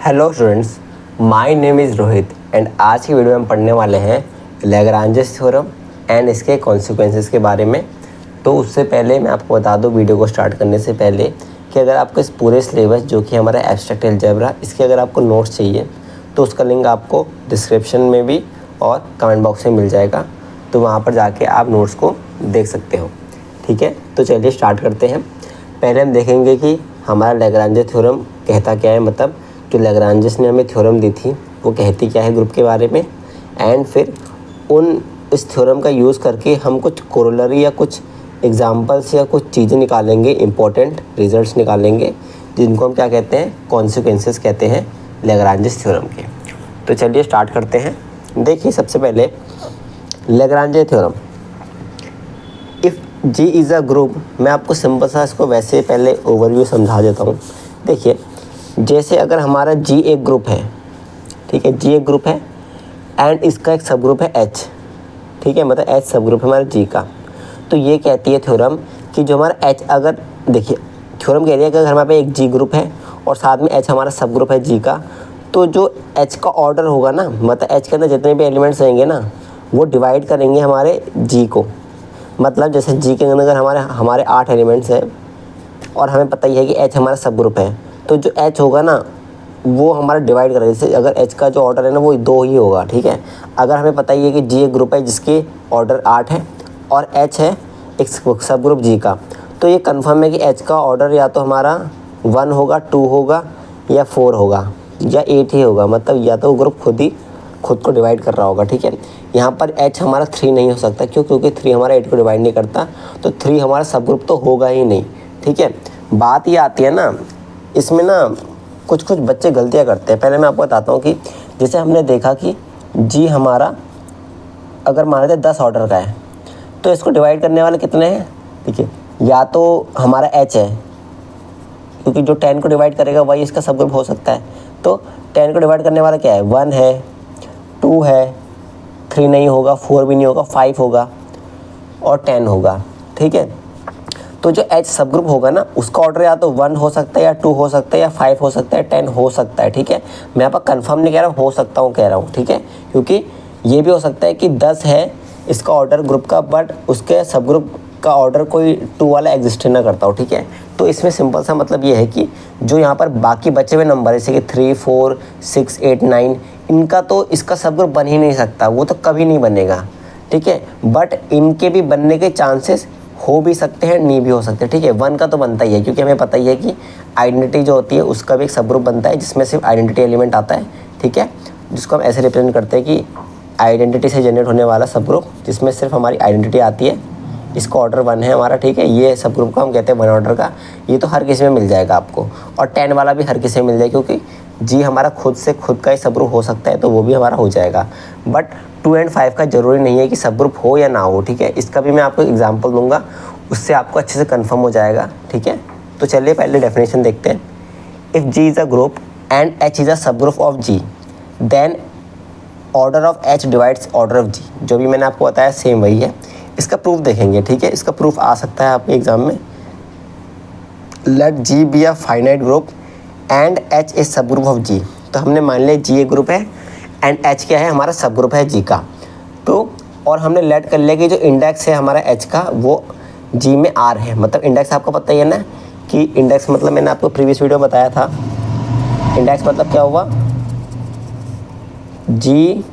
Hello students, my name is Rohit and आज की video में हम पढ़ने वाले हैं लैग्रांजेस थ्योरम एंड इसके कॉन्सिक्वेंसेस के बारे में। तो उससे पहले मैं आपको बता दूं वीडियो को स्टार्ट करने से पहले कि अगर आपको इस पूरे सिलेबस जो कि हमारा एब्स्ट्रैक्ट अलजेब्रा इसके अगर आपको नोट्स चाहिए तो उसका लिंक आपको डिस्क्रिप्शन में भी और कमेंट बॉक्स में मिल जाएगा, तो वहाँ पर जाके आप नोट्स को देख सकते हो। ठीक है, तो चलिए स्टार्ट करते हैं। पहले हम देखेंगे कि हमारा लैग्रांजे थ्योरम कहता क्या है, मतलब जो लैग्रांजेस ने हमें थ्योरम दी थी वो कहती क्या है ग्रुप के बारे में। एंड फिर इस थ्योरम का यूज़ करके हम कुछ कोरोलरी या कुछ एग्जांपल्स या कुछ चीज़ें निकालेंगे, इंपॉर्टेंट रिजल्ट्स निकालेंगे, जिनको हम क्या कहते हैं, कॉन्सिक्वेंसेस कहते हैं लैग्रांजेस थ्योरम के। तो चलिए स्टार्ट करते हैं। देखिए सबसे पहले Lagrange theorem, if G is a group, मैं आपको सिंपल सा इसको वैसे पहले ओवरव्यू समझा देता हूँ। देखिए जैसे अगर हमारा जी एक ग्रुप है, ठीक है, जी एक ग्रुप है एंड इसका एक सब ग्रुप है एच, ठीक है, मतलब एच सब ग्रुप है हमारा जी का। तो ये कहती है थ्योरम कि जो हमारा एच, अगर देखिए थ्योरम कह रही है कि अगर हमारे पे एक जी ग्रुप है और साथ में एच हमारा सब ग्रुप है जी का, तो जो एच का ऑर्डर होगा ना, मतलब एच के अंदर जितने भी एलिमेंट्स रहेंगे ना वो डिवाइड करेंगे हमारे जी को। मतलब जैसे जी के अंदर अगर हमारे 8 एलिमेंट्स हैं और हमें पता ही है कि एच हमारा सब ग्रुप है, तो जो एच होगा ना वो हमारा डिवाइड करेगा। जैसे अगर एच का जो ऑर्डर है ना वो 2 ही होगा, ठीक है। अगर हमें पता ही है कि जी एक ग्रुप है जिसके ऑर्डर 8 है और एच है एक सब ग्रुप जी का, तो ये कन्फर्म है कि एच का ऑर्डर या तो हमारा 1 होगा, 2 होगा या 4 होगा या 8 ही होगा। मतलब या तो ग्रुप खुद को डिवाइड कर रहा होगा, ठीक है। यहाँ पर एच हमारा 3 नहीं हो सकता, क्यों? क्योंकि 3 हमारा 8 को डिवाइड नहीं करता, तो 3 हमारा सब ग्रुप तो होगा ही नहीं, ठीक है। बात ये आती है ना, इसमें ना कुछ बच्चे गलतियाँ करते हैं। पहले मैं आपको बताता हूँ कि जैसे हमने देखा कि जी हमारा अगर मान लेते 10 ऑर्डर का है, तो इसको डिवाइड करने वाले कितने हैं? देखिए या तो हमारा एच है, क्योंकि जो 10 को डिवाइड करेगा वही इसका सब ग्रुप हो सकता है। तो 10 को डिवाइड करने वाला क्या है? 1 है, 2 है, 3 नहीं होगा, 4 भी नहीं होगा, 5 होगा और 10 होगा, ठीक है। तो जो एच सब ग्रुप होगा ना उसका ऑर्डर या तो 1 हो सकता है या 2 हो सकता है या 5 हो सकता है, 10 हो सकता है, ठीक है। मैं यहाँ पर कन्फर्म नहीं कह रहा हूँ, हो सकता हूँ कह रहा हूँ, ठीक है। क्योंकि ये भी हो सकता है कि 10 है इसका ऑर्डर ग्रुप का, बट उसके सब ग्रुप का ऑर्डर कोई 2 वाला एग्जिस्ट ना करता हो, ठीक है। तो इसमें सिंपल सा मतलब ये है कि जो यहाँ पर बाकी बचे हुए नंबर जैसे कि 3, 4, 6, 8, 9, इनका तो इसका सब ग्रुप बन ही नहीं सकता, वो तो कभी नहीं बनेगा, ठीक है। बट इनके भी बनने के चांसेस हो भी सकते हैं, नहीं भी हो सकते, ठीक है। 1 का तो बनता ही है, क्योंकि हमें पता ही है कि आइडेंटिटी जो होती है उसका भी एक सब ग्रुप बनता है जिसमें सिर्फ आइडेंटिटी एलिमेंट आता है, ठीक है, जिसको हम ऐसे रिप्रेजेंट करते हैं कि आइडेंटिटी से जनरेट होने वाला सब ग्रुप जिसमें सिर्फ हमारी आइडेंटिटी आती है, इसका ऑर्डर 1 है हमारा, ठीक है। ये सब ग्रुप को हम कहते हैं 1 ऑर्डर का। ये तो हर किसी में मिल जाएगा आपको, और 10 वाला भी हर किसी में मिल जाएगा, क्योंकि जी हमारा खुद का ही सब ग्रुप हो सकता है, तो वो भी हमारा हो जाएगा। बट 2 और 5 का ज़रूरी नहीं है कि सब ग्रुप हो या ना हो, ठीक है। इसका भी मैं आपको एग्जांपल दूंगा, उससे आपको अच्छे से कंफर्म हो जाएगा, ठीक है। तो चलिए पहले डेफिनेशन देखते हैं। If G is a group and H is a subgroup of G, then order of H divides order of G. जो भी मैंने आपको बताया सेम वही है। इसका प्रूफ देखेंगे, ठीक है। इसका प्रूफ आ सकता है आपके एग्जाम में। Let G be a finite group and H is subgroup of G. तो हमने मान लिया जी एक ग्रुप है एंड एच क्या है? हमारा सब ग्रुप है जी का। तो और हमने लेट कर लिया कि जो इंडेक्स है हमारा एच का वो जी में आर है। मतलब इंडेक्स आपको पता ही है ना कि इंडेक्स मतलब मैंने आपको प्रीवियस वीडियो में बताया था। इंडेक्स मतलब क्या हुआ? जी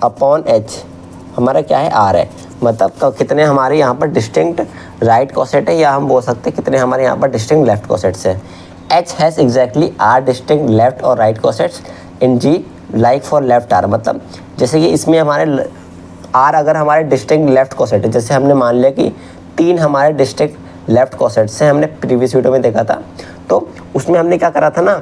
अपॉन एच हमारा क्या है? आर है। मतलब कितने हमारे यहाँ पर डिस्टिंक्ट राइट कॉसेट है, या हम बोल सकते हैं कितने हमारे यहाँ पर डिस्टिंक्ट लेफ्ट कॉसेट्स है। H has exactly R distinct left और right cosets in G like for left R. मतलब जैसे कि इसमें हमारे आर अगर हमारे डिस्टिंक्ट लेफ्ट कॉसेट है, जैसे हमने मान लिया कि 3 हमारे डिस्टिंक्ट लेफ्ट कॉसेट्स हैं, हमने प्रीवियस वीडियो में देखा था। तो उसमें हमने क्या करा था ना,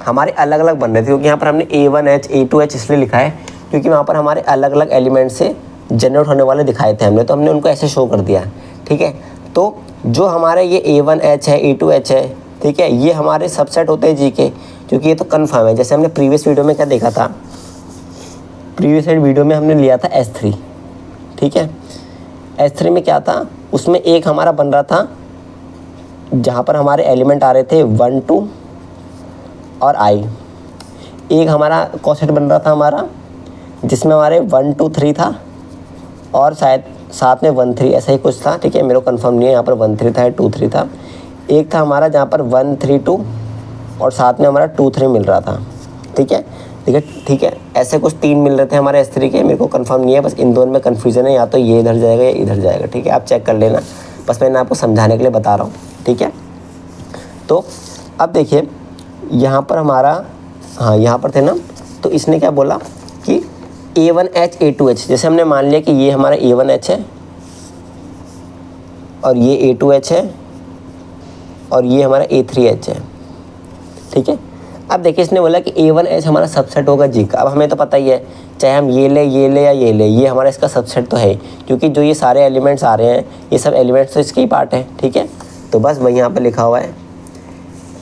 हमारे अलग अलग बन रहे थे, क्योंकि यहाँ पर हमने A1H A2H इसलिए लिखा है क्योंकि वहाँ पर हमारे अलग अलग एलिमेंट से जनरेट होने वाले दिखाए थे हमने, तो हमने उनको ऐसे शो कर दिया, ठीक है। तो जो हमारे ये A1H है, A2H है, ठीक है, ये हमारे सबसेट होते हैं जी के, क्योंकि ये तो कन्फर्म है। जैसे हमने प्रीवियस वीडियो में क्या देखा था, प्रीवियस वीडियो में हमने लिया था S3, ठीक है। S3 में क्या था, उसमें एक हमारा बन रहा था जहाँ पर हमारे एलिमेंट आ रहे थे 1, 2 और आई। एक हमारा कॉसेट बन रहा था हमारा जिसमें हमारे 1 2 3 था और शायद साथ में 1 3 ऐसा ही कुछ था, ठीक है, मेरे को कंफर्म नहीं है, यहाँ पर 1 3 था या 2 3 था। एक था हमारा जहाँ पर 1 3 2 और साथ में हमारा 2 3 मिल रहा था, ठीक है, ठीक है, ऐसे कुछ 3 मिल रहे थे हमारे S3 के, मेरे को कंफर्म नहीं है, बस इन दोनों में कन्फ्यूज़न है, या तो ये इधर जाएगा या इधर जाएगा, ठीक है, आप चेक कर लेना, बस मैंने आपको समझाने के लिए बता रहा हूँ, ठीक है। तो अब देखिए यहाँ पर हमारा, हाँ यहाँ पर थे ना, तो इसने क्या बोला कि A1H A2H, जैसे हमने मान लिया कि ये हमारा A1H है और ये A2H है और ये हमारा A3H है, ठीक है। अब देखिए इसने बोला कि A1H हमारा सबसेट होगा जी का। अब हमें तो पता ही है, चाहे हम ये ले या ये ले, ये हमारा इसका सबसेट तो है, क्योंकि जो ये सारे एलिमेंट्स आ रहे हैं ये सब एलिमेंट्स तो इसके ही पार्ट हैं, ठीक है। तो बस वही यहाँ पर लिखा हुआ है।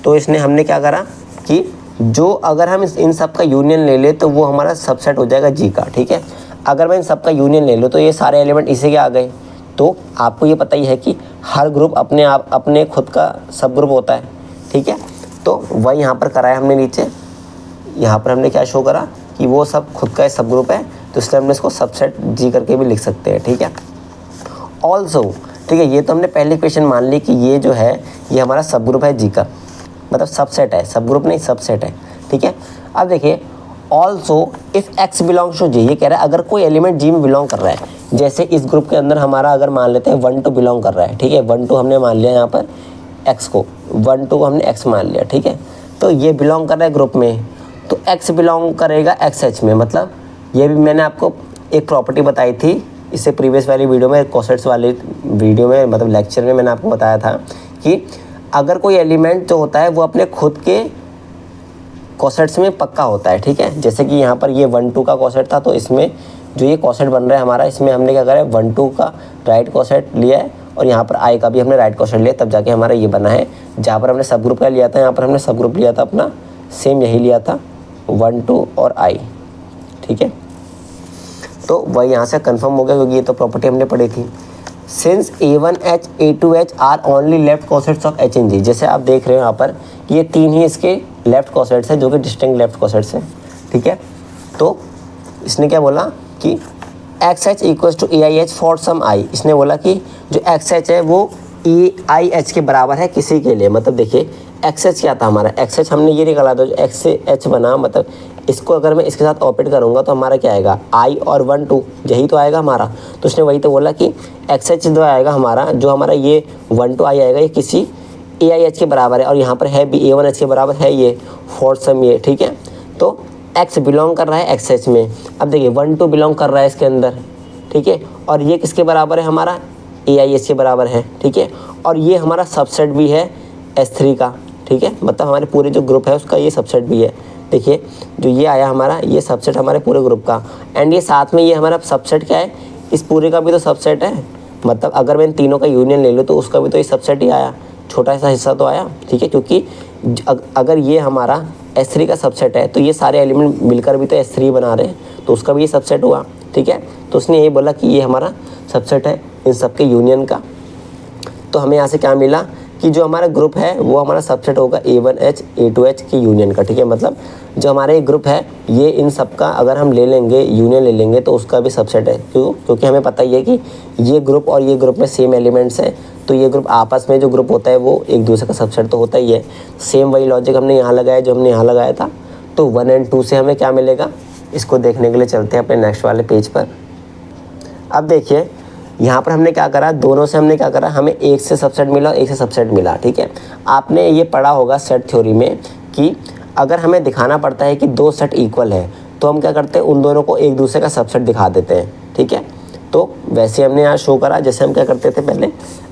तो इसने हमने क्या करा कि जो अगर हम इन सब का यूनियन ले ले तो वो हमारा सबसेट हो जाएगा जी का, ठीक है। अगर मैं इन सब का यूनियन ले लूँ तो ये सारे एलिमेंट इसी के आ गए। तो आपको ये पता ही है कि हर ग्रुप अपने खुद का सब ग्रुप होता है, ठीक है। तो वही यहाँ पर कराया हमने नीचे, यहाँ पर हमने क्या शो करा कि वो सब खुद का सब ग्रुप है, तो इसलिए हमने इसको सबसेट जी करके भी लिख सकते हैं, ठीक है। ऑल्सो, ठीक है, ये तो हमने पहली क्वेश्चन मान ली कि ये जो है ये हमारा सब ग्रुप है जी का, मतलब सबसेट है, सब ग्रुप नहीं सबसेट है, ठीक है। अब देखिए also if X belongs to G, ये कह रहा है अगर कोई एलिमेंट जी में बिलोंग कर रहा है, जैसे इस ग्रुप के अंदर हमारा अगर मान लेते हैं 1 2 बिलोंग कर रहा है, ठीक है, 1 2 हमने मान लिया यहाँ पर एक्स को, 1 2 को हमने एक्स मान लिया, ठीक है। तो ये बिलोंग कर रहा है ग्रुप में, तो एक्स बिलोंग करेगा एक्स एच में, मतलब ये भी मैंने आपको एक प्रॉपर्टी बताई थी इससे प्रीवियस वाली वीडियो में, कॉसेट्स वाली वीडियो में, मतलब लेक्चर में मैंने आपको बताया था कि अगर कोई एलिमेंट जो होता है वो अपने खुद के कॉसेट्स में पक्का होता है, ठीक है। जैसे कि यहाँ पर ये 1 2 का कॉसेट था, तो इसमें जो ये कॉसेट बन रहा है हमारा, इसमें हमने क्या करा है 1 2 का राइट कॉसेट लिया है और यहाँ पर आई का भी हमने राइट कॉसेट लिया, तब जाके हमारा ये बना है। जहाँ पर हमने सब ग्रुप का लिया था, यहाँ पर हमने सब ग्रुप लिया था अपना, सेम यही लिया था 1 2 और आई, ठीक है। तो वह यहाँ से कंफर्म हो गया क्योंकि ये तो प्रॉपर्टी हमने पढ़ी थी। Since A1H A2H are only left cosets of H in G, जैसे आप देख रहे हो यहाँ पर ये 3 ही इसके लेफ्ट कॉसेट्स हैं जो कि डिस्टिंक्ट लेफ्ट कॉसेट्स हैं, ठीक है। तो इसने क्या बोला कि XH equals to AIH for some I, इसने बोला कि जो XH है वो AIH के बराबर है किसी के लिए, मतलब देखिए XH क्या था हमारा, XH हमने ये निकाला था, जो XH बना, मतलब इसको अगर मैं इसके साथ ऑपरेट करूँगा तो हमारा क्या आएगा I और 1 2, यही तो आएगा हमारा। तो उसने वही तो बोला कि XH जो आएगा हमारा, जो हमारा ये 1 2 I आएगा, ये किसी AIH के बराबर है, और यहाँ पर है भी A1H के बराबर है ये फॉर सम ये, ठीक है। तो X बिलोंग कर रहा है XH में। अब देखिए 1 2 बिलोंग कर रहा है इसके अंदर, ठीक है, और ये किसके बराबर है हमारा AIH के बराबर है, ठीक है, और ये हमारा सबसेट भी है S3 का, ठीक है, मतलब हमारे पूरे जो ग्रुप है उसका ये सबसेट भी है। देखिए जो ये आया हमारा, ये सबसेट हमारे पूरे ग्रुप का, एंड ये साथ में ये हमारा सबसेट क्या है, इस पूरे का भी तो सबसेट है, मतलब अगर मैं इन तीनों का यूनियन ले लूँ तो उसका भी तो ये सबसेट ही आया, छोटा सा हिस्सा तो आया, ठीक है, क्योंकि अगर ये हमारा S3 का सबसेट है तो ये सारे एलिमेंट मिलकर भी तो S3 बना रहे हैं, तो उसका भी ये सबसेट हुआ, ठीक है। तो उसने यही बोला कि ये हमारा सबसेट है इन सब के यूनियन का। तो हमें यहाँ से क्या मिला कि जो हमारा ग्रुप है वो हमारा सबसेट होगा A1H A2H के यूनियन का, ठीक है, मतलब जो हमारा ये ग्रुप है ये इन सब का अगर हम ले लेंगे यूनियन ले लेंगे तो उसका भी सबसेट है, क्योंकि हमें पता ही है कि ये ग्रुप और ये ग्रुप में सेम एलिमेंट्स हैं, तो ये ग्रुप आपस में जो ग्रुप होता है वो एक दूसरे का सबसेट तो होता ही है। सेम वही लॉजिक हमने यहाँ लगाया जो हमने यहाँ लगाया था। तो 1 और 2 से हमें क्या मिलेगा, इसको देखने के लिए चलते हैं अपने नेक्स्ट वाले पेज पर। अब देखिए यहाँ पर हमने क्या करा, दोनों से हमने क्या करा, हमें एक से सबसेट मिला और एक से सबसेट मिला, ठीक है। आपने ये पढ़ा होगा सेट थ्योरी में कि अगर हमें दिखाना पड़ता है कि 2 सेट इक्वल है तो हम क्या करते हैं, उन दोनों को एक दूसरे का सबसेट दिखा देते हैं, ठीक है। तो वैसे हमने यहाँ शो करा, जैसे हम क्या करते थे पहले,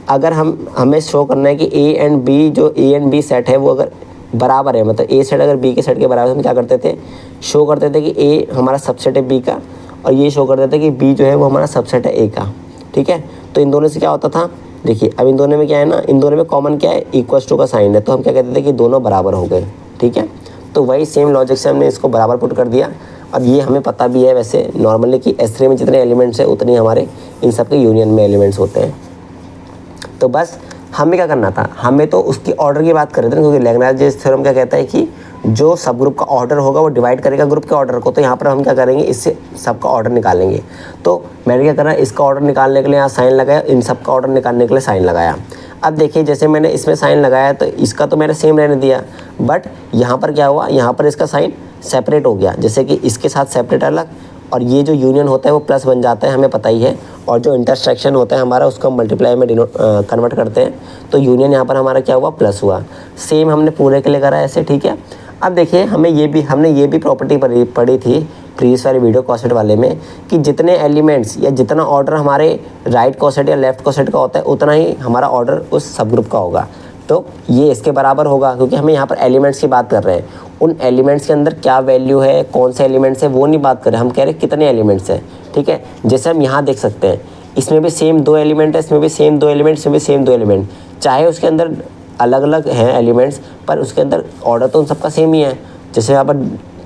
अगर हमें शो करना है कि A एंड B, जो A एंड B सेट है वो अगर बराबर है, मतलब A सेट अगर B के सेट के बराबर है, हम क्या करते थे, शो करते थे कि A हमारा सबसेट है B का, और ये शो करते थे कि B जो है वो हमारा सबसेट है A का, ठीक है। तो इन दोनों से क्या होता था, देखिए अब इन दोनों में क्या है ना, इन दोनों में कॉमन क्या है, इक्वल्स टू का साइन है, तो हम क्या कहते थे कि दोनों बराबर हो गए, ठीक है। तो वही सेम लॉजिक से हमने इसको बराबर पुट कर दिया। अब ये हमें पता भी है वैसे नॉर्मली कि S3 में जितने एलिमेंट्स हैं उतनी हमारे इन सब के यूनियन में एलिमेंट्स होते हैं। तो बस हमें क्या करना था, हमें तो उसकी ऑर्डर की बात कर रहे थे, क्योंकि लैग्रांज थ्योरम क्या कहता है कि जो सब ग्रुप का ऑर्डर होगा वो डिवाइड करेगा ग्रुप के ऑर्डर को। तो यहाँ पर हम क्या करेंगे, इससे सबका ऑर्डर निकालेंगे। तो मैंने क्या करना है, इसका ऑर्डर निकालने के लिए यहाँ साइन लगाया, इन सब का ऑर्डर निकालने के लिए साइन लगाया। अब देखिए जैसे मैंने इसमें साइन लगाया तो इसका तो मैंने सेम रहने दिया, बट यहाँ पर क्या हुआ, यहाँ पर इसका साइन सेपरेट हो गया। जैसे कि इसके साथ सेपरेट अलग, और ये जो यूनियन होता है वो प्लस बन जाता है, हमें पता ही है। और जो इंटरसेक्शन होता है हमारा, उसको मल्टीप्लाई में कन्वर्ट करते हैं, तो यूनियन यहाँ पर हमारा क्या हुआ, प्लस हुआ। सेम हमने पूरे के लिए करा ऐसे, ठीक है। अब देखिए हमने ये भी प्रॉपर्टी पढ़ी थी प्रीवियस वाले वीडियो कॉसेट वाले में, कि जितने एलिमेंट्स या जितना ऑर्डर हमारे राइट कॉसेट या लेफ्ट कॉसेट का होता है, उतना ही हमारा ऑर्डर उस सब ग्रुप का होगा। तो ये इसके बराबर होगा, क्योंकि हमें यहाँ पर एलिमेंट्स की बात कर रहे हैं। उन एलिमेंट्स के अंदर क्या वैल्यू है, कौन से एलिमेंट्स है, वो नहीं बात कर रहे, हम कह रहे हैं कितने एलिमेंट्स हैं, ठीक है। जैसे हम यहाँ देख सकते हैं, इसमें भी सेम 2 एलिमेंट है, इसमें भी सेम 2 एलिमेंट, इसमें भी सेम 2 एलिमेंट, चाहे उसके अंदर अलग अलग हैं एलिमेंट्स, पर उसके अंदर ऑर्डर तो उन सबका सेम ही है। जैसे यहाँ पर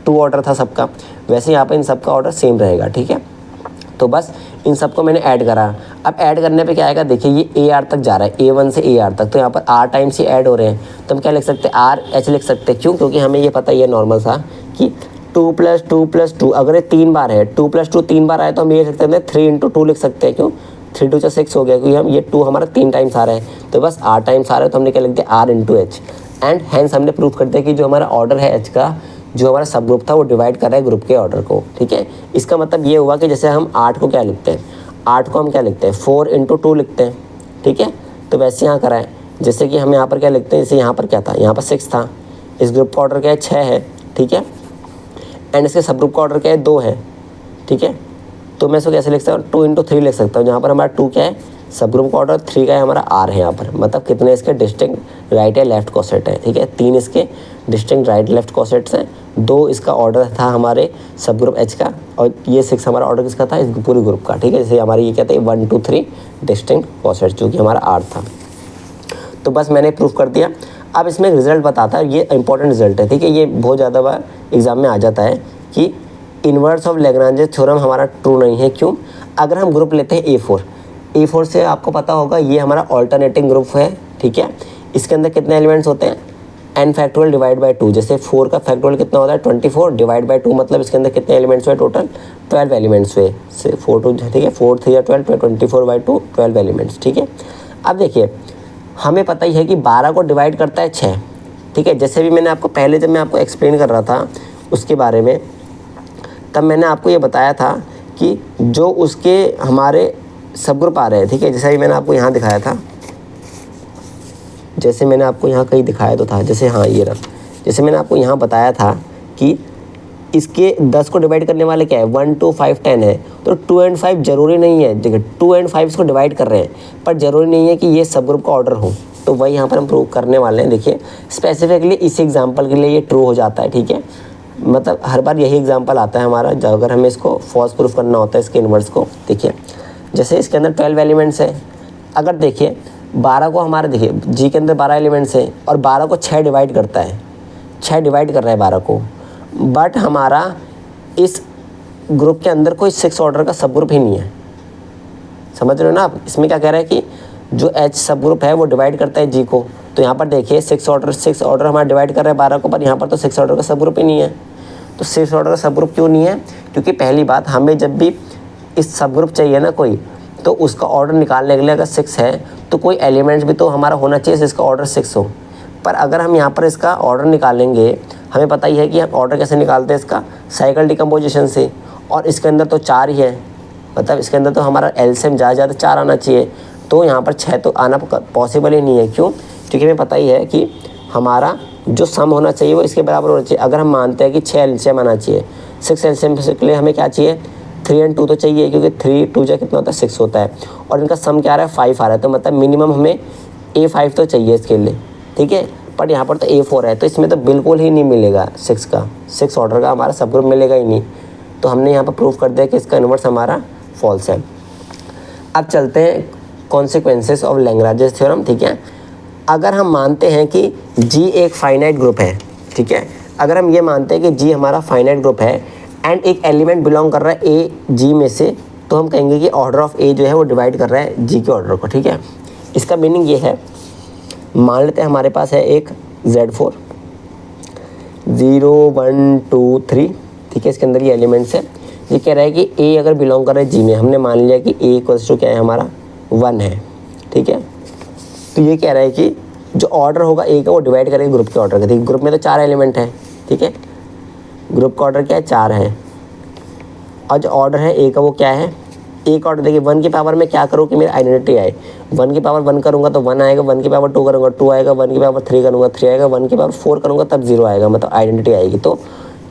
2 ऑर्डर था सबका, वैसे यहाँ पर इन सबका ऑर्डर सेम रहेगा, ठीक है। तो बस इन सबको मैंने ऐड करा। अब ऐड करने पे क्या आएगा, देखिए ये ए आर तक जा रहा है, A1 से AR तक, तो यहाँ पर R टाइम्स ही ऐड हो रहे हैं। तो हम क्या लिख सकते हैं, RH लिख सकते हैं। क्यों? क्योंकि हमें ये पता ही है नॉर्मल सा कि 2 + 2 + 2, अगर ये 3 बार है, 2 + 2 3 बार आए, तो हम ये लिख सकते हैं 3 × 2 लिख सकते हैं। क्यों? 3 × 2 = 6 हो गया, क्योंकि हम ये 2 हमारा 3 टाइम्स आ रहा है, तो बस R टाइम्स आ रहा है, तो हमने क्या लिख दिया, R × H। एंड हैंस हमने प्रूफ कर दिया कि जो हमारा ऑर्डर है H का, जो हमारा सब ग्रुप था, वो डिवाइड कर रहा है ग्रुप के ऑर्डर को, ठीक है। इसका मतलब ये हुआ कि जैसे हम 8 को क्या लिखते हैं, 8 को हम क्या लिखते हैं, 4 × 2 लिखते हैं, ठीक है। तो वैसे यहाँ कराएं, जैसे कि हम यहाँ पर क्या लिखते हैं, जैसे यहाँ पर क्या था, यहाँ पर 6 था, इस ग्रुप का ऑर्डर क्या है, 6 है, ठीक है। एंड इसके सब ग्रुप का ऑर्डर क्या है, 2 है, ठीक है। तो मैं इसको कैसे लिख सकता हूँ, 2 × 3 लिख सकता हूँ। यहाँ पर हमारा 2 क्या है, सब ग्रुप का ऑर्डर, 3 का है हमारा R है यहाँ पर, मतलब कितने इसके डिस्टिंक्ट राइट या लेफ्ट कॉसेट है, ठीक है। 3 इसके डिस्टिंक्ट राइट लेफ्ट कॉसेट्स हैं, 2 इसका ऑर्डर था हमारे सब ग्रुप H का, और ये 6 हमारा ऑर्डर किसका था, इस पूरे ग्रुप का, ठीक है। जैसे हमारे ये कहते हैं 1 2 3 डिस्टिंक्ट कॉसेट्स, जो कि हमारा R था। तो बस मैंने प्रूफ कर दिया। अब इसमें एक रिजल्ट बताता है, ये इंपॉर्टेंट रिजल्ट है, ठीक है। ये बहुत ज़्यादा बार एग्जाम में आ जाता है कि इनवर्स ऑफ लैग्रांज थ्योरम हमारा ट्रू नहीं है। क्यों? अगर हम ग्रुप लेते हैं A4 से आपको पता होगा ये हमारा ऑल्टरनेटिंग ग्रुप है, ठीक है। इसके अंदर कितने एलिमेंट्स होते हैं, n फैक्टोरियल डिवाइड बाई 2। जैसे 4 का फैक्टोरियल कितना होता है, 24 डिवाइड बाई 2, मतलब इसके अंदर कितने एलिमेंट्स हुए, टोटल 12 एलिमेंट्स हुए। 4 2, ठीक है, 4 3 12, 24/2 12 एलिमेंट्स, ठीक है। अब देखिए हमें पता ही है कि 12 को डिवाइड करता है 6, ठीक है। जैसे भी मैंने आपको पहले जब मैं आपको एक्सप्लेन कर रहा था उसके बारे में, तब मैंने आपको ये बताया था कि जो उसके हमारे सब ग्रुप आ रहे हैं, ठीक है। जैसे भी मैंने आपको यहाँ दिखाया था, जैसे मैंने आपको यहाँ कहीं दिखाया तो था, जैसे हाँ ये रहा, जैसे मैंने आपको यहाँ बताया था कि इसके 10 को डिवाइड करने वाले क्या है, 1 2 5 10 है। तो 2 और 5 जरूरी नहीं है, देखिए 2 और 5 इसको डिवाइड कर रहे हैं, पर ज़रूरी नहीं है कि ये सब ग्रुप का ऑर्डर हो। तो वही यहाँ पर हम प्रूव करने वाले हैं। देखिए स्पेसिफिकली इस एग्जाम्पल के लिए ये ट्रू हो जाता है, ठीक है। मतलब हर बार यही एग्जाम्पल आता है हमारा, अगर हमें इसको फॉल्स प्रूफ करना होता है इसके इन्वर्स को। देखिए जैसे इसके अंदर 12 एलिमेंट्स है, अगर देखिए 12 को हमारे, देखिए जी के अंदर 12 एलिमेंट्स हैं और 12 को 6 डिवाइड करता है, 6 डिवाइड कर रहा है 12 को, बट हमारा इस ग्रुप के अंदर कोई 6 ऑर्डर का सब ग्रुप ही नहीं है। समझ रहे हो ना आप? इसमें क्या कह रहा है कि जो H सब ग्रुप है वो डिवाइड करता है G को। तो यहाँ पर देखिए 6 ऑर्डर हमारा डिवाइड कर रहा है 12 को, पर यहाँ पर तो 6 ऑर्डर का सब ग्रुप ही नहीं है। तो 6 ऑर्डर का सब ग्रुप क्यों नहीं है? क्योंकि पहली बात, हमें जब भी इस सब ग्रुप चाहिए ना कोई, तो उसका ऑर्डर निकालने के लिए अगर 6 है तो कोई एलिमेंट्स भी तो हमारा होना चाहिए जिसका ऑर्डर 6 हो। पर अगर हम यहाँ पर इसका ऑर्डर निकालेंगे, हमें पता ही है कि हम ऑर्डर कैसे निकालते हैं इसका, साइकिल डिकम्पोजिशन से, और इसके अंदर तो 4 ही है, मतलब इसके अंदर तो हमारा एलसीएम ज़्यादा 4 आना चाहिए। तो यहाँ पर 6 तो आना पॉसिबल ही नहीं है। क्यों? क्योंकि हमें पता ही है कि हमारा जो सम होना चाहिए वो इसके बराबर होना चाहिए। अगर हम मानते हैं कि 6 एलसीएम आना चाहिए, 6 एलसीएम के लिए हमें क्या चाहिए, 3 और 2 तो चाहिए, क्योंकि 3 2 जा कितना होता है, 6 होता है, और इनका सम क्या आ रहा है, 5 आ रहा है। तो मतलब मिनिमम हमें A5 तो चाहिए इसके लिए, ठीक है। बट यहाँ पर तो A4 है, तो इसमें तो बिल्कुल ही नहीं मिलेगा 6 ऑर्डर का हमारा सब ग्रुप मिलेगा ही नहीं। तो हमने यहाँ पर प्रूफ कर दिया कि इसका इन्वर्स हमारा फॉल्स है। अब चलते हैं कॉन्सिक्वेंसेस ऑफ लैग्रांजेस थ्योरम, ठीक है। अगर हम मानते हैं कि G एक फाइनाइट ग्रुप है, ठीक है, अगर हम ये मानते हैं कि G हमारा फाइनाइट ग्रुप है एंड एक एलिमेंट बिलोंग कर रहा है A G में से, तो हम कहेंगे कि ऑर्डर ऑफ A जो है वो डिवाइड कर रहा है G के ऑर्डर को, ठीक है। इसका मीनिंग ये है, मान लेते हैं हमारे पास है एक Z4, 0 1 2 3, ठीक है। इसके अंदर ये एलिमेंट्स है। ये कह रहा है कि ए अगर बिलोंग कर रहा है जी में, हमने मान लिया कि ए इक्वल्स टू क्या है हमारा 1 है, ठीक है। तो ये कह रहा है कि जो ऑर्डर होगा ए का वो डिवाइड करेगा ग्रुप के ऑर्डर का। ठीक, ग्रुप में तो 4 एलिमेंट है, ठीक है। ग्रुप का ऑर्डर क्या है 4 है, और जो ऑर्डर है ए का वो क्या है, ए का ऑर्डर। देखिए 1 की पावर में क्या करूँ कि मेरी आइडेंटिटी आए। 1 की पावर 1 करूँगा तो 1 आएगा, 1 की पावर 2 करूँगा 2 आएगा, 1 की पावर 3 करूँगा 3 आएगा, 1 की पावर 4 करूँगा तब 0 आएगा, मतलब आइडेंटिटी आएगी। तो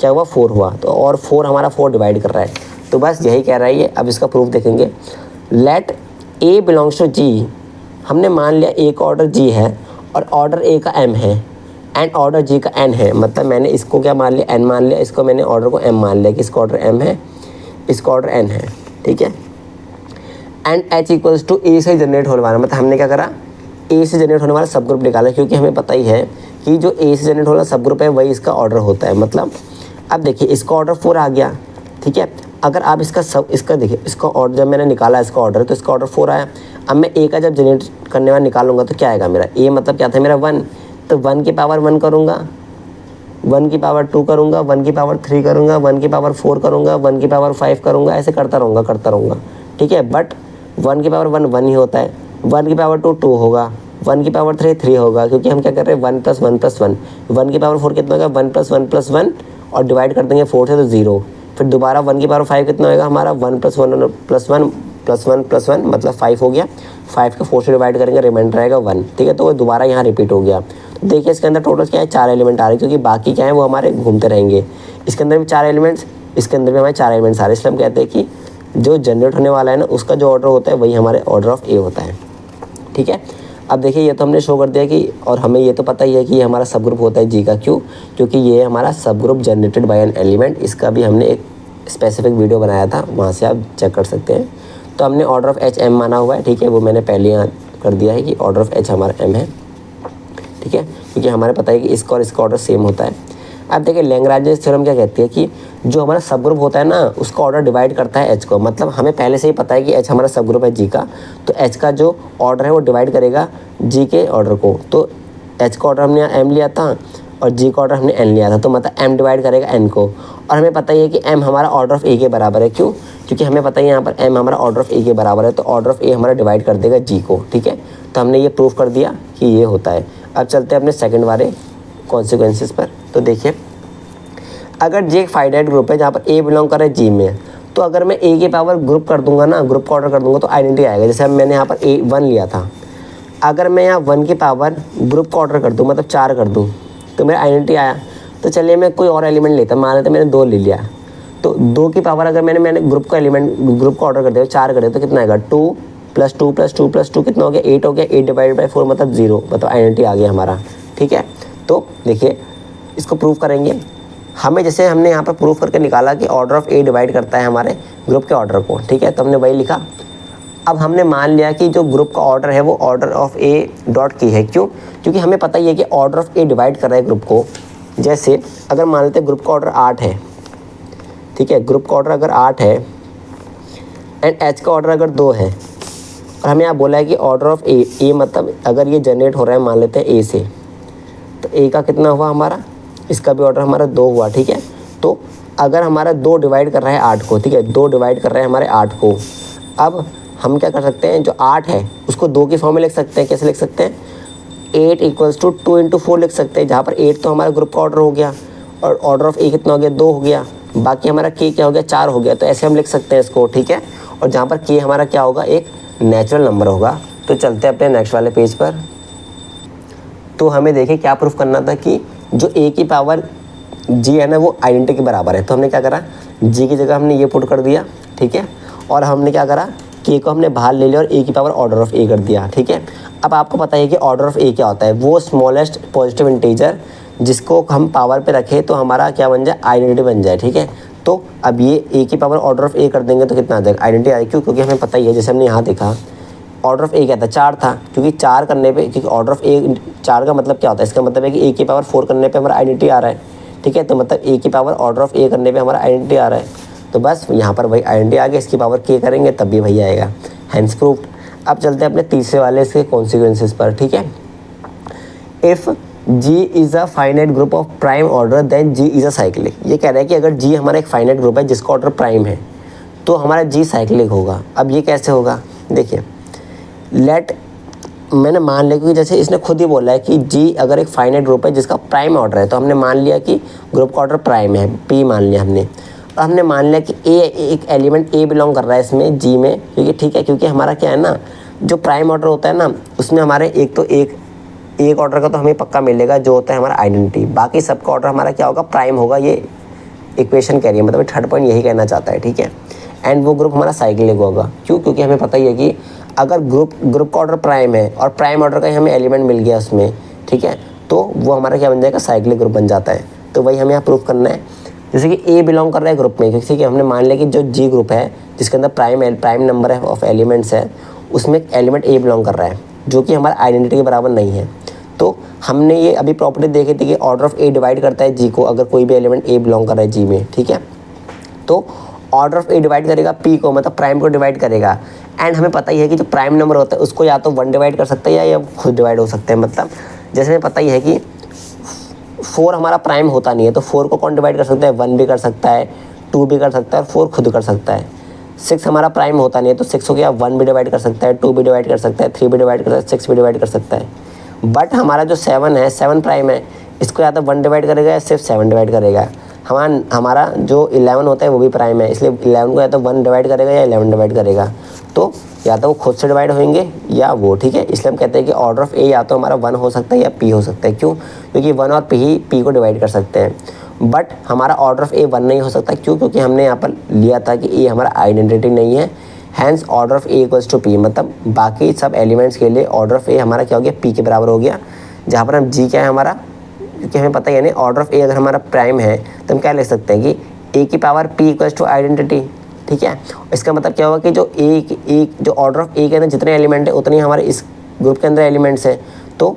क्या हुआ 4 हुआ, तो और 4 हमारा 4 डिवाइड कर रहा है। तो बस यही कह रहा है ये। अब इसका प्रूफ देखेंगे। लेट ए बिलोंग्स टू जी, हमने मान लिया ए का ऑर्डर जी है और ऑर्डर ए का एम है एंड ऑर्डर जी का एन है। मतलब मैंने इसको क्या मान लिया, एन मान लिया, इसको मैंने ऑर्डर को एम मान लिया कि इसका ऑर्डर एम है, इसका ऑर्डर एन है, ठीक है। एंड एच इक्वल्स टू ए से जनरेट होने वाला, मतलब हमने क्या करा, ए से जनरेट होने वाला सब ग्रुप निकाला, क्योंकि हमें पता ही है कि जो ए से जनरेट वाला सब ग्रुप है वही इसका ऑर्डर होता है। मतलब अब देखिए इसका ऑर्डर 4 आ गया, ठीक है। अगर आप इसका देखिए, इसका ऑर्डर जब मैंने निकाला इसका ऑर्डर, तो इसका ऑर्डर 4 आया। अब मैं ए का जब जनरेट करने वाला निकालूंगा तो क्या आएगा मेरा, ए मतलब क्या था मेरा 1, तो 1 की पावर 1 करूँगा, 1 की पावर 2 करूँगा, 1 की पावर 3 करूँगा, 1 की पावर 4 करूँगा, 1 की पावर 5 करूँगा, ऐसे करता रहूँगा, ठीक है। बट 1 की पावर 1 1 ही होता है, 1 की पावर 2 2 होगा, 1 की पावर 3 3 होगा, क्योंकि हम क्या कर रहे हैं 1 + 1 + 1। 1 की पावर 4 कितना होगा, 1 + 1 + 1, और डिवाइड कर देंगे 4 से तो 0। फिर दोबारा 1 की पावर 5 कितना होगा हमारा, 1 + 1 + 1 + 1 + 1 मतलब 5 हो गया। 5 को 4 से डिवाइड करेंगे, रिमाइंडर आएगा 1, ठीक है। तो वो दोबारा यहाँ रिपीट हो गया। तो देखिए इसके अंदर टोटल क्या है 4 एलिमेंट आ रहे हैं, क्योंकि बाकी क्या है वो हमारे घूमते रहेंगे। इसके अंदर भी 4 एलिमेंट्स, इसके अंदर भी हमारे 4 एलिमेंट्स आ रहे हैं। इसलिए हम कहते हैं कि जो जनरेट होने वाला है ना, उसका जो ऑर्डर होता है वही हमारे ऑर्डर ऑफ ए होता है, ठीक है। अब देखिए ये तो हमने शो कर दिया कि, और हमें ये तो पता ही है कि ये हमारा सब ग्रुप होता है जी का। क्यों, क्योंकि ये हमारा सब group generated by an element. इसका भी हमने एक स्पेसिफिक वीडियो बनाया था, वहाँ से आप चेक कर सकते हैं। तो हमने ऑर्डर ऑफ एच एम माना हुआ है, ठीक है। वो मैंने पहले यहाँ कर दिया है कि ऑर्डर ऑफ एच हमारा एम है, ठीक है, क्योंकि हमारे पता है कि इसका और इसका ऑर्डर सेम होता है। अब देखिए लैग्रांजेस थ्योरम क्या कहती है कि जो हमारा सब ग्रुप होता है ना, उसका ऑर्डर डिवाइड करता है एच को। मतलब हमें पहले से ही पता है कि एच हमारा सब ग्रुप है जी का, तो एच का जो ऑर्डर है वो डिवाइड करेगा जी के ऑर्डर को। तो एच का ऑर्डर हमने यहाँ एम लिया था और जी का ऑर्डर हमने एन लिया था, तो मतलब एम डिवाइड करेगा एन को। और हमें पता ही है कि एम हमारा ऑर्डर ऑफ ए के बराबर है। क्यों, क्योंकि हमें पता है यहाँ पर एम हमारा ऑर्डर ऑफ ए के बराबर है, तो ऑर्डर ऑफ ए हमारा डिवाइड कर देगा जी को, ठीक है। तो हमने ये प्रूफ कर दिया कि ये होता है। अब चलते हैं अपने सेकंड वाले कॉन्सिक्वेंसेस पर। तो देखिए अगर जी एक फाइनाइट ग्रुप है जहाँ पर ए बिलोंग कर रहा है जी में, तो अगर मैं ए की पावर ग्रुप कर दूंगा ना, ग्रुप का ऑर्डर कर दूंगा, तो आइडेंटिटी आएगा। जैसे मैंने यहाँ पर ए 1 लिया था, अगर मैं यहाँ 1 की पावर ग्रुप का ऑर्डर कर दूँ, मतलब 4 कर दूँ, तो मेरा आइडेंटिटी आया। तो चलिए मैं कोई और एलिमेंट लेता, मान लेते मैंने 2 ले लिया, तो 2 की पावर अगर मैंने ग्रुप का एलिमेंट ग्रुप का ऑर्डर कर दिया 4 कर दिया, तो कितना आएगा 2 + 2 + 2 + 2 कितना हो गया 8 हो गया। 8 डिवाइडेड बाई 4 मतलब 0, मतलब आइडेंटिटी आ गया हमारा, ठीक है। तो देखिए इसको प्रूव करेंगे हमें, जैसे हमने यहाँ पर प्रूफ करके निकाला कि ऑर्डर ऑफ ए डिवाइड करता है हमारे ग्रुप के ऑर्डर को, ठीक है। तो हमने वही लिखा। अब हमने मान लिया कि जो ग्रुप का ऑर्डर है वो ऑर्डर ऑफ ए डॉट की है। क्यों, क्योंकि हमें पता ही है कि ऑर्डर ऑफ ए डिवाइड कर रहा है ग्रुप को। जैसे अगर मान लेते ग्रुप का ऑर्डर 8 है, ठीक है, ग्रुप का ऑर्डर अगर 8 है एंड एच का ऑर्डर अगर 2 है, और हमें यहाँ बोला है कि ऑर्डर ऑफ ए मतलब अगर ये जनरेट हो रहा है मान लेते हैं ए से, तो ए का कितना हुआ हमारा, इसका भी ऑर्डर हमारा 2 हुआ, ठीक है। तो अगर हमारा 2 डिवाइड कर रहा है 8 को, ठीक है, 2 डिवाइड कर रहे हैं हमारे 8 को, अब हम क्या कर सकते हैं, जो 8 है उसको 2 की फॉर्म में लिख सकते हैं। कैसे लिख सकते हैं, 8 = 2 × 4 लिख सकते हैं, जहाँ पर 8 तो हमारा ग्रुप का ऑर्डर हो गया और ऑर्डर ऑफ ए कितना हो गया 2 हो गया, बाकी हमारा के क्या हो गया 4 हो गया। तो ऐसे हम लिख सकते हैं इसको, ठीक है। और जहाँ पर के हमारा क्या होगा, एक नेचुरल नंबर होगा। तो चलते हैं अपने नेक्स्ट वाले पेज पर। तो हमें देखिए क्या प्रूफ करना था कि जो ए की पावर जी है ना वो आइडेंटिटी के बराबर है। तो हमने क्या करा, जी की जगह हमने ये पुट कर दिया, ठीक है। और हमने क्या करा, के को हमने बाहर ले लिया और ए की पावर ऑर्डर ऑफ ए कर दिया, ठीक है। अब आपको पता है कि ऑर्डर ऑफ ए क्या होता है, वो स्मॉलेस्ट पॉजिटिव इंटीजर जिसको हम पावर पे रखें तो हमारा क्या बन जाए, आइडेंटिटी बन जाए, ठीक है। तो अब ये ए की पावर ऑर्डर ऑफ ए कर देंगे तो कितना आ जाएगा, आइडेंटिटी आएगी। क्यों, क्योंकि हमें पता ही है, जैसे हमने यहाँ देखा ऑर्डर ऑफ ए क्या था 4 था, क्योंकि 4 करने पे, क्योंकि ऑर्डर ऑफ ए 4 का मतलब क्या होता है, इसका मतलब है कि ए की पावर 4 करने पे हमारा आइडेंटिटी आ रहा है, ठीक है। तो मतलब ए की पावर ऑर्डर ऑफ ए करने पे हमारा आइडेंटिटी आ रहा है, तो बस यहाँ पर वही आइडेंटिटी आ गया, इसकी पावर के करेंगे तब भी वही आएगा, हैंस प्रूव्ड। अब चलते हैं अपने तीसरे वाले इसके कॉन्सिक्वेंसेस पर, ठीक है। If G is a finite group of prime order then G is a cyclic. ये कह रहा है कि अगर जी हमारा एक फाइनाइट ग्रुप है जिसका ऑर्डर प्राइम है तो हमारा जी साइक्लिक होगा। अब ये कैसे होगा, देखिए लेट, मैंने मान लिया क्योंकि जैसे इसने खुद ही बोला है कि जी अगर एक फाइनाइट ग्रुप है जिसका प्राइम ऑर्डर है, तो हमने मान लिया कि ग्रुप का ऑर्डर प्राइम है, पी मान लिया हमने। और हमने मान लिया कि ए, एक एलिमेंट ए बिलोंग कर रहा है इसमें जी में, क्योंकि ठीक है, क्योंकि हमारा क्या है ना, जो प्राइम ऑर्डर होता है ना उसमें हमारे एक ऑर्डर का तो हमें पक्का मिलेगा जो होता है हमारा आइडेंटिटी, बाकी सबका ऑर्डर हमारा क्या होगा, प्राइम होगा। ये इक्वेशन कह रही है, मतलब थर्ड पॉइंट यही कहना चाहता है, ठीक है। एंड वो ग्रुप हमारा साइक्लिक होगा, क्यों, क्योंकि हमें पता ही है कि अगर ग्रुप का ऑर्डर प्राइम है और प्राइम ऑर्डर का ही हमें एलिमेंट मिल गया उसमें, ठीक है, तो वो हमारा क्या बन जाएगा, साइक्लिक ग्रुप बन जाता है। तो वही हमें यहाँ प्रूफ करना है। जैसे कि ए बिलोंग कर रहा है ग्रुप में, क्योंकि हमने मान लिया कि जो जी ग्रुप है जिसके अंदर प्राइम नंबर है ऑफ एलिमेंट्स है, उसमें एक एलिमेंट ए बिलोंग कर रहा है जो कि हमारा आइडेंटिटी के बराबर नहीं है। तो हमने ये अभी प्रॉपर्टी देखी थी कि ऑर्डर ऑफ ए डिवाइड करता है जी को, अगर कोई भी एलिमेंट ए बिलोंग कर रहा है जी में, ठीक है। तो ऑर्डर ऑफ ए डिवाइड करेगा पी को, मतलब प्राइम को डिवाइड करेगा। एंड हमें पता ही है कि जो प्राइम नंबर होता है उसको या तो 1 डिवाइड कर सकते हैं या खुद डिवाइड हो सकते हैं। मतलब जैसे हमें पता ही है कि 4 हमारा प्राइम होता नहीं है, तो 4 को कौन डिवाइड कर सकता है, 1 भी कर सकता है, 2 भी कर सकता है और 4 खुद कर सकता है। 6 हमारा प्राइम होता नहीं है, तो 6 को क्या 1 भी डिवाइड कर सकता है, 2 भी डिवाइड कर सकता है, 3 भी डिवाइड कर सकता है, 6 भी डिवाइड कर सकता है। बट हमारा जो 7 है, 7 प्राइम है, इसको या तो 1 डिवाइड करेगा या सिर्फ 7 डिवाइड करेगा। हमारा जो 11 होता है वो भी प्राइम है, इसलिए 11 को या तो 1 डिवाइड करेगा या 11 डिवाइड करेगा। तो या तो वो खुद से डिवाइड होंगे या वो, ठीक है। इसलिए हम कहते हैं कि ऑर्डर ऑफ ए या तो हमारा 1 हो सकता है या पी हो सकता है। क्यों, क्योंकि 1 और पी ही पी को डिवाइड कर सकते हैं। बट हमारा ऑर्डर ऑफ ए 1 नहीं हो सकता, क्यों, क्योंकि हमने यहाँ पर लिया था कि ए हमारा आइडेंटिटी नहीं है। Hence order of A equals to P, मतलब बाकी सब एलिमेंट्स के लिए ऑर्डर ऑफ ए हमारा क्या हो गया, पी के बराबर हो गया। जहाँ पर हम जी क्या है हमारा, क्योंकि हमें पता ही है ना ऑर्डर ऑफ ए अगर हमारा प्राइम है तो हम क्या लिख सकते हैं कि ए की power P equals to identity, ठीक है। इसका मतलब क्या होगा कि जो जो ऑर्डर ऑफ ए के अंदर जितने एलिमेंट है उतने हमारे इस ग्रुप के अंदर एलिमेंट्स हैं। तो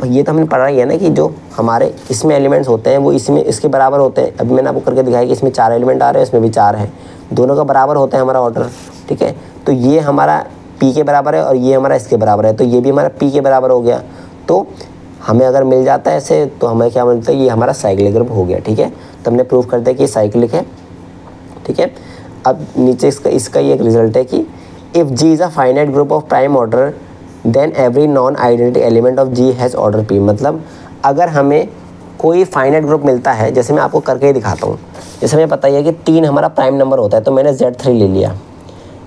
ये तो हमने पढ़ा ही है ना कि जो हमारे इसमें एलिमेंट्स होते हैं वो इसमें इसके बराबर होते हैं। अभी मैंने आपको करके दिखाया कि इसमें 4 एलिमेंट आ रहे हैं, इसमें भी 4 है, दोनों का बराबर होता है हमारा ऑर्डर, ठीक है। तो ये हमारा पी के बराबर है और ये हमारा इसके बराबर है, तो ये भी हमारा पी के बराबर हो गया। तो हमें अगर मिल जाता है ऐसे तो हमें क्या मिलता है, ये हमारा साइक्लिक ग्रुप हो गया, ठीक है। तो हमने प्रूव कर दिया कि साइक्लिक है, ठीक है। अब नीचे इसका ये एक रिजल्ट है कि if G is a finite group of prime order then every non identity element of G has order P. मतलब अगर हमें कोई फाइनाइट ग्रुप मिलता है, जैसे मैं आपको करके ही दिखाता हूँ। जैसे हमें पता ही है कि 3 हमारा प्राइम नंबर होता है, तो मैंने Z3 ले लिया,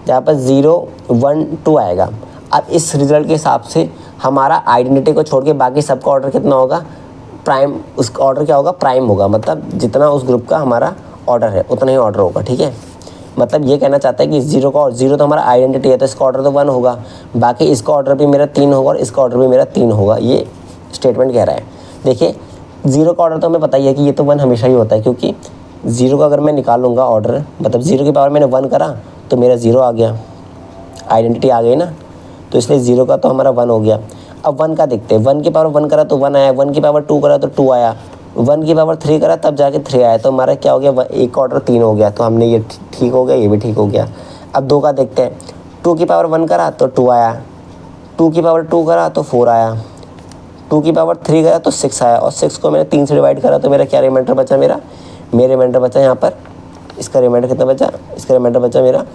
जहाँ पर 0 1 2 आएगा। अब इस रिजल्ट के हिसाब से हमारा आइडेंटिटी को छोड़ के बाकी सबका ऑर्डर कितना होगा, प्राइम, उसका ऑर्डर क्या होगा, प्राइम होगा। मतलब जितना उस ग्रुप का हमारा ऑर्डर है उतना ही ऑर्डर होगा, ठीक है। मतलब ये कहना चाहता है कि 0 का, 0 तो हमारा आइडेंटिटी है तो इसका ऑर्डर तो 1 होगा, बाकी इसका ऑर्डर भी मेरा 3 होगा और इसका ऑर्डर भी मेरा 3 होगा। ये स्टेटमेंट कह रहा है। देखिए 0 का ऑर्डर तो हमें पता ही है कि ये तो 1 हमेशा ही होता है, क्योंकि 0 का अगर मैं निकालूंगा ऑर्डर, मतलब 0 की पावर मैंने 1 करा तो मेरा 0 आ गया, आइडेंटिटी आ गई ना, तो इसलिए 0 का तो हमारा 1 हो गया। अब 1 का देखते हैं, 1 की पावर 1 करा तो 1 आया, 1 की पावर 2 करा तो 2 आया, 1 की पावर 3 करा तब जाके 3 आया, तो हमारा क्या हो गया, एक ऑर्डर 3 हो गया। तो हमने ये ठीक हो गया, ये भी ठीक हो गया। अब 2 का देखते हैं, 2 की पावर 1 करा तो 2 आया, 2 की पावर 2 करा तो 4 आया, 2 की पावर 3 करा तो 6 आया, और 6 को मैंने 3 से डिवाइड करा तो मेरा क्या रिमाइंडर बचा, मेरा रिमाइंडर बचा यहाँ पर, इसका रिमाइंडर कितना बचा, इसका रिमाइंडर बचा मेरा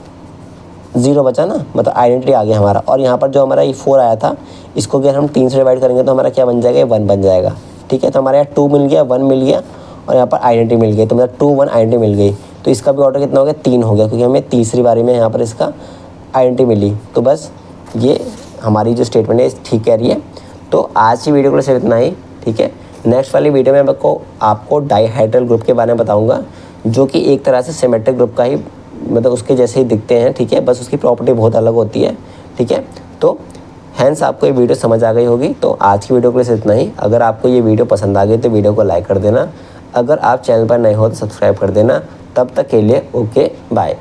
0 बचा ना, मतलब आइडेंटिटी आ गया हमारा। और यहाँ पर जो हमारा ये 4 आया था, इसको अगर हम 3 से डिवाइड करेंगे तो हमारा क्या बन जाएगा, 1 बन जाएगा, ठीक है। तो हमारे यहाँ 2 मिल गया, 1 मिल गया और यहाँ पर आइडेंटिटी मिल गई, तो मतलब 2 1 आइडेंटिटी मिल गई। तो इसका भी ऑर्डर कितना हो गया, 3 हो गया, क्योंकि हमें तीसरी बारी में यहाँ पर इसका आइडेंटिटी मिली। तो बस ये हमारी जो स्टेटमेंट है ठीक कह रही है। तो आज की वीडियो को सिर्फ इतना ही, ठीक है। नेक्स्ट वाली वीडियो में आपको डाईहेड्रल ग्रुप के बारे में बताऊँगा, जो कि एक तरह से सिमेट्रिक ग्रुप का ही, मतलब उसके जैसे ही दिखते हैं, ठीक है। बस उसकी प्रॉपर्टी बहुत अलग होती है, ठीक है। तो हैंस आपको ये वीडियो समझ आ गई होगी। तो आज की वीडियो के लिए सिर्फ इतना ही। अगर आपको ये वीडियो पसंद आ गई तो वीडियो को लाइक कर देना, अगर आप चैनल पर नए हो तो सब्सक्राइब कर देना। तब तक के लिए ओके बाय।